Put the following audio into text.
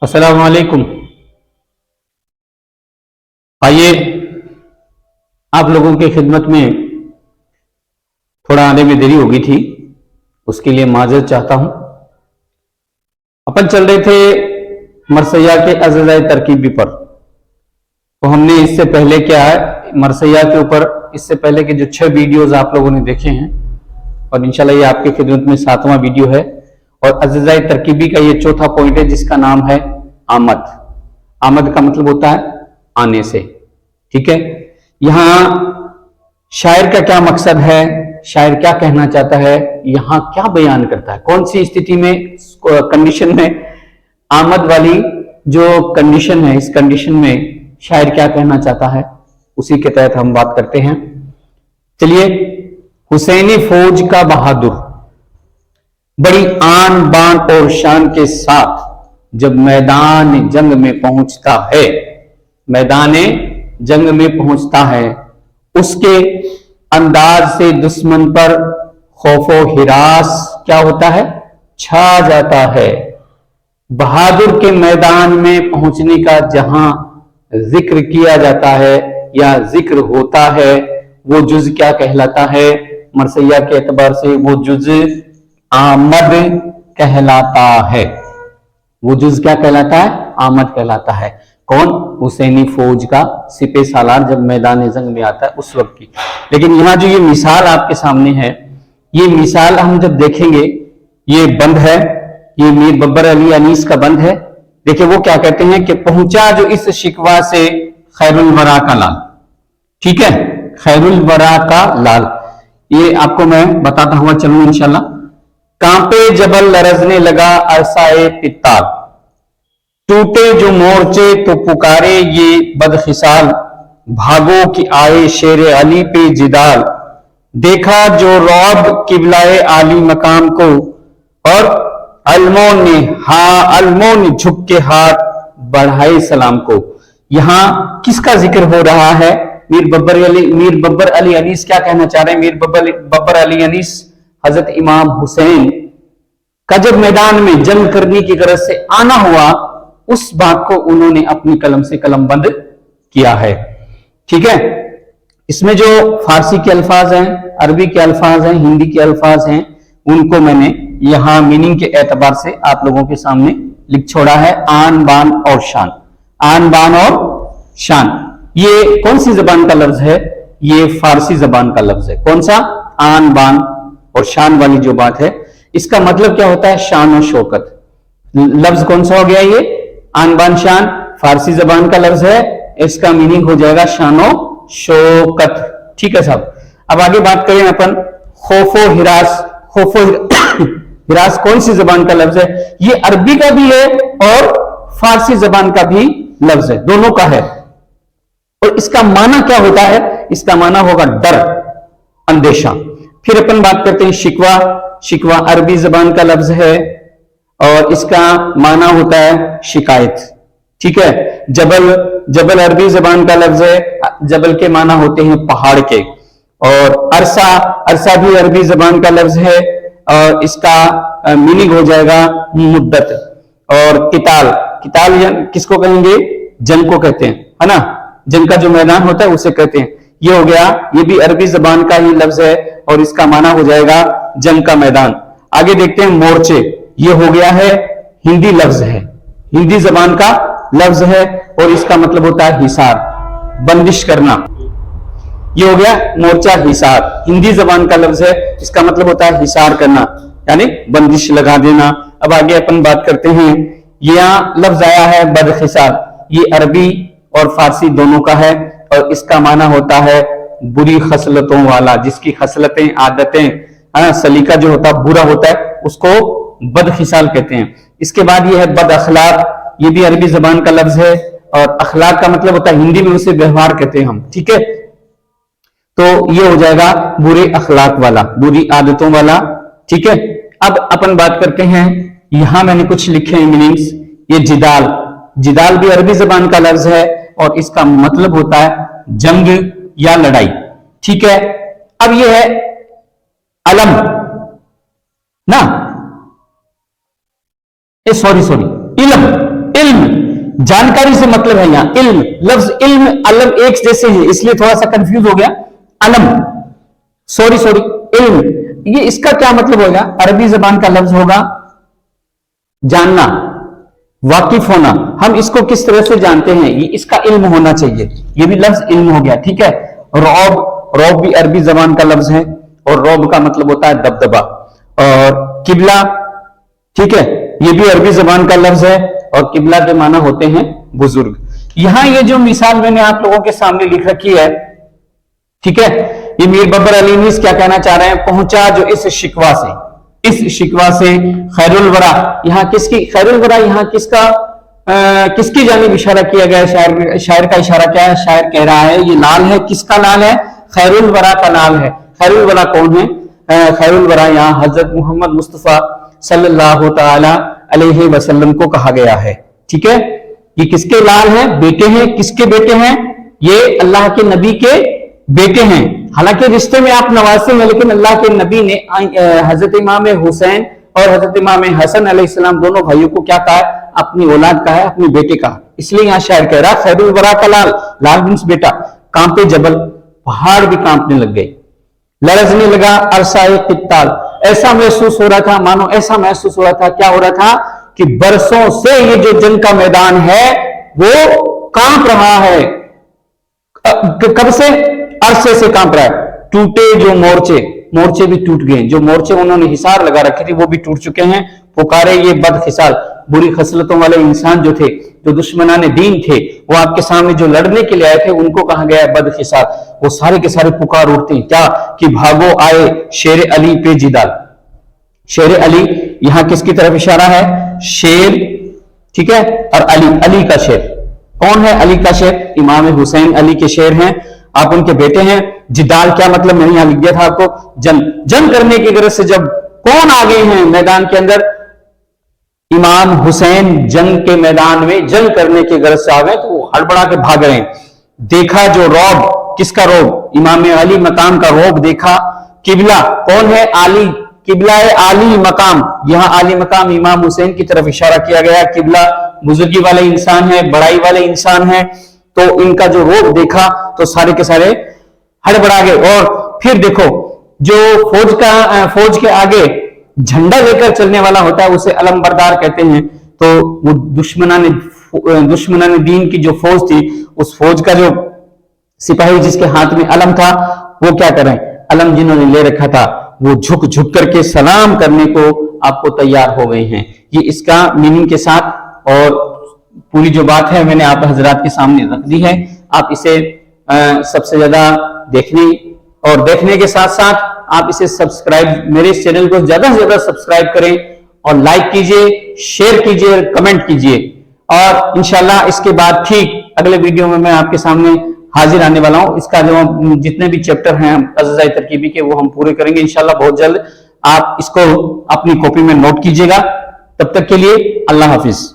अस्सलाम वालेकुम। आइए आप लोगों की खिदमत में थोड़ा आने में देरी हो गई थी, उसके लिए माजरत चाहता हूं। अपन चल रहे थे मरसैया के अज़ज़ाए तरकीबी पर, तो हमने इससे पहले क्या है, मरसैया के ऊपर इससे पहले के जो 6 वीडियोस आप लोगों ने देखे हैं और इंशाल्लाह ये आपकी खिदमत में 7वां वीडियो है। और अज़ज़ाए तरकीबी का ये चौथा पॉइंट है जिसका नाम है आमद। आमद का मतलब होता है आने से, ठीक है। यहां शायर का क्या मकसद है, शायर क्या कहना चाहता है, यहां क्या बयान करता है, कौन सी स्थिति में, कंडीशन में, आमद वाली जो कंडीशन है, इस कंडीशन में शायर क्या कहना चाहता है, उसी के तहत हम बात करते हैं। चलिए, हुसैनी फौज का बहादुर बड़ी आन बान और शान के साथ जब मैदान जंग में पहुंचता है, मैदान जंग में पहुंचता है, उसके अंदाज से दुश्मन पर खौफो हिरास क्या होता है, छा जाता है। बहादुर के मैदान में पहुंचने का जहां जिक्र किया जाता है या जिक्र होता है, वो जुज क्या कहलाता है, मरसैया के एतबार से वो जुज आमद कहलाता है। वो जुज क्या कहलाता है, आमद कहलाता है। कौन, हुसैनी फौज का सिपह सालार जब मैदान जंग में आता है उस वक्त की। लेकिन यहां जो ये मिसाल आपके सामने है, ये मिसाल हम जब देखेंगे, ये बंद है, ये मीर बब्बर अली अनीस का बंद है। देखिए वो क्या कहते हैं कि पहुंचा जो इस शिकवा से खैरुल वरा का लाल, ठीक है, खैरुल वरा का लाल। ये आपको मैं बताता हुआ चलूं इंशाल्लाह। कांपे जबल लरजने लगा अरसाए पित्ताल, टूटे जो मोर्चे तो पुकारे ये बदखिसाल, भागो कि आए शेर अली पे जिदाल, देखा जो रौब किबलाए आली मकाम को, और अलमों ने झुक के हाथ बढ़ाए सलाम को। यहां किसका जिक्र हो रहा है, मीर बब्बर अली अनीस क्या कहना चाह रहे हैं। मीर बब्बर अली अनीस हजरत इमाम हुसैन का जब मैदान में जंग करने की गरज से आना हुआ, उस बात को उन्होंने अपनी कलम से कलमबंद किया है, ठीक है। इसमें जो फारसी के अल्फाज हैं, अरबी के अल्फाज हैं, हिंदी के अल्फाज हैं, उनको मैंने यहां मीनिंग के एतबार से आप लोगों के सामने लिख छोड़ा है। आन बान और शान, आन बान और शान, ये कौन सी जबान का लफ्ज है, ये फारसी जबान का लफ्ज है। कौन सा, आन बान और शान वाली जो बात है, इसका मतलब क्या होता है, शान और शौकत। लफ्ज कौन सा हो गया ये, आन बान शान, फारसी जबान का लफ्ज है, इसका मीनिंग हो जाएगा शानो शौकत, ठीक है साहब। अब आगे बात करें अपन खौफो हिरास। खौफो हिरास कौन सी जबान का लफ्ज है, ये अरबी का भी है और फारसी जबान का भी लफ्ज है, दोनों का है। और इसका माना क्या होता है, इसका माना होगा डर, अंदेशा। फिर अपन बात करते हैं शिकवा। शिकवा अरबी जबान का लफ्ज है और इसका माना होता है शिकायत, ठीक है। जबल अरबी जबान का लफ्ज है, जबल के माना होते हैं पहाड़ के। और अरसा भी अरबी जबान का लफ्ज है और इसका मीनिंग हो जाएगा मुद्दत। और किताल किसको कहेंगे, जंग को कहते हैं, है ना, जंग का जो मैदान होता है उसे कहते हैं। ये हो गया, ये भी अरबी जबान का ही लफ्ज है और इसका माना हो जाएगा जंग का मैदान। आगे देखते हैं मोर्चे, ये हो गया है हिंदी लफ्ज है, हिंदी जबान का लफ्ज है और इसका मतलब होता है हिसार, बंदिश करना। ये हो गया मोर्चा, हिसार, हिंदी जबान का लफ्ज है, इसका मतलब होता है हिसार करना, यानी बंदिश लगा देना। अब आगे अपन बात करते हैं, यहां लफ्ज आया है बदखिसार, ये अरबी और फारसी दोनों का है और इसका माना होता है बुरी खसलतों वाला, जिसकी खसलतें, आदतें, सलीका जो होता है बुरा होता है, उसको बदखिसाल कहते हैं। इसके बाद ये है बद अखलाक, ये भी अरबी जबान का लफ्ज है और अखलाक का मतलब होता है, हिंदी में उसे व्यवहार कहते हैं हम, ठीक है। तो ये हो जाएगा बुरे अखलाक वाला, बुरी आदतों वाला, ठीक है। अब अपन बात करते हैं, यहां मैंने कुछ लिखे हैं मीनिंग्स। ये जिदाल भी अरबी जबान का लफ्ज है और इसका मतलब होता है जंग या लड़ाई, ठीक है। अब ये है अलम ना, सॉरी इल्म जानकारी से मतलब है यहाँ इल्म, लफ्ज इल्म अलम एक जैसे है, इसलिए थोड़ा सा कंफ्यूज हो गया। अलम, सॉरी इल्म, ये इसका क्या मतलब होगा? अरबी जबान का लफ्ज होगा जानना, वाकिफ होना। हम इसको किस तरह से जानते हैं, ये इसका इल्म होना चाहिए, ये भी लफ्ज इल्म हो गया, ठीक है। रौब, रौब भी अरबी जबान का लफ्ज है, और रौब का मतलब होता है दबदबा। और किबला, ठीक है, ये भी अरबी जबान का लफ्ज है, और किबला के माना होते हैं बुजुर्ग। यहां ये जो मिसाल मैंने आप लोगों के सामने लिख रखी है, ठीक है, ये मीर बब्बर अली अनीस क्या कहना चाह रहे हैं? पहुंचा जो इस शिकवा से, इस शिकवा से खैरुल वरा, यहां किसकी खैरुल वरा, यहां किसका किसकी जानिब इशारा किया गया है? शायर का इशारा क्या है? शायर कह रहा है ये लाल है, किसका लाल है? खैरुल वरा का लाल है। खैरुल वरा कौन है? खैरुल वरा यहाँ हजरत मोहम्मद मुस्तफा सल्लल्लाहु तआला अलैहि वसल्लम को कहा गया है, ठीक है। ये किसके लाल हैं? बेटे हैं। किसके बेटे हैं? ये अल्लाह के नबी के बेटे हैं। हालांकि रिश्ते में आप नवासे हैं, लेकिन अल्लाह के नबी ने हजरत इमाम हुसैन और हजरत इमाम हसन अलैहिस्सलाम दोनों भाइयों को क्या कहा? अपनी औलाद का है, अपने बेटे का। इसलिए यहां शायर कह रहा खैरुल वरा का लाल, लाल बिन्स बेटा। कांपे जबल, पहाड़ भी कांपने लग गए। लरजने लगा अरसाए कित्ताल, ऐसा महसूस हो रहा था, मानो ऐसा महसूस हो रहा था, क्या हो रहा था कि बरसों से ये जो जंग का मैदान है वो कांप रहा है। कब से? अरसे से कांप रहा है। टूटे जो मोर्चे, मोर्चे भी टूट गए, जो मोर्चे उन्होंने हिसार लगा रखे थे वो भी टूट चुके हैं। पुकारे ये बदखिसाल, बुरी खसलतों वाले इंसान जो थे, जो दुश्मनाने दीन थे, वो आपके सामने जो लड़ने के लिए आए थे, उनको कहा गया है बदखिसाल। वो सारे के सारे पुकार उठते हैं क्या? कि भागो आए शेर अली पे जिदाल। शेर अली यहां किसकी तरफ इशारा है? शेर, ठीक है, और अली, अली का शेर कौन है? अली का शेर इमाम हुसैन अली के शेर हैं, आप उनके बेटे हैं। जिदाल क्या मतलब? मैंने यहां लिख दिया था आपको, जंग, जंग करने की गरज से जब कौन आ गए हैं मैदान के अंदर? इमाम हुसैन जंग के मैदान में जंग करने की गरज से आ गए, तो वो हड़बड़ा के भाग रहे हैं। देखा जो रौब, किसका रौब? इमाम अली मकाम का रौब देखा। किबला कौन है? आली, किबला है आली मकाम। यहां आली मकाम इमाम हुसैन की तरफ इशारा किया गया। किबला बुजुर्गी वाले इंसान है, बड़ाई वाले इंसान है, तो इनका जो रौब देखा तो सारे के सारे हड़बड़ा गए। और फिर देखो जो फौज के आगे झंडा लेकर चलने वाला होता है उसे अलमबरदार कहते हैं। तो वो दुश्मनाने दीन की जो फौज थी, उस फौज का जो सिपाही जिसके हाथ में अलम था, वो क्या कर रहे हैं? अलम जिन्होंने ले रखा था वो झुक झुक करके सलाम करने को आपको तैयार हो गए हैं। ये इसका मीनिंग के साथ और पूरी जो बात है मैंने आप हजरात के सामने रख दी है। आप इसे सबसे ज्यादा देखने के साथ साथ आप इसे सब्सक्राइब, मेरे इस चैनल को ज्यादा से ज्यादा सब्सक्राइब करें और लाइक कीजिए, शेयर कीजिए, कमेंट कीजिए। और इंशाल्लाह इसके बाद ठीक अगले वीडियो में मैं आपके सामने हाजिर आने वाला हूं। इसका जो जितने भी चैप्टर हैं अज़ाए तरकीबी के, वो हम पूरे करेंगे इंशाल्लाह बहुत जल्द। आप इसको अपनी कॉपी में नोट कीजिएगा। तब तक के लिए अल्लाह हाफिज।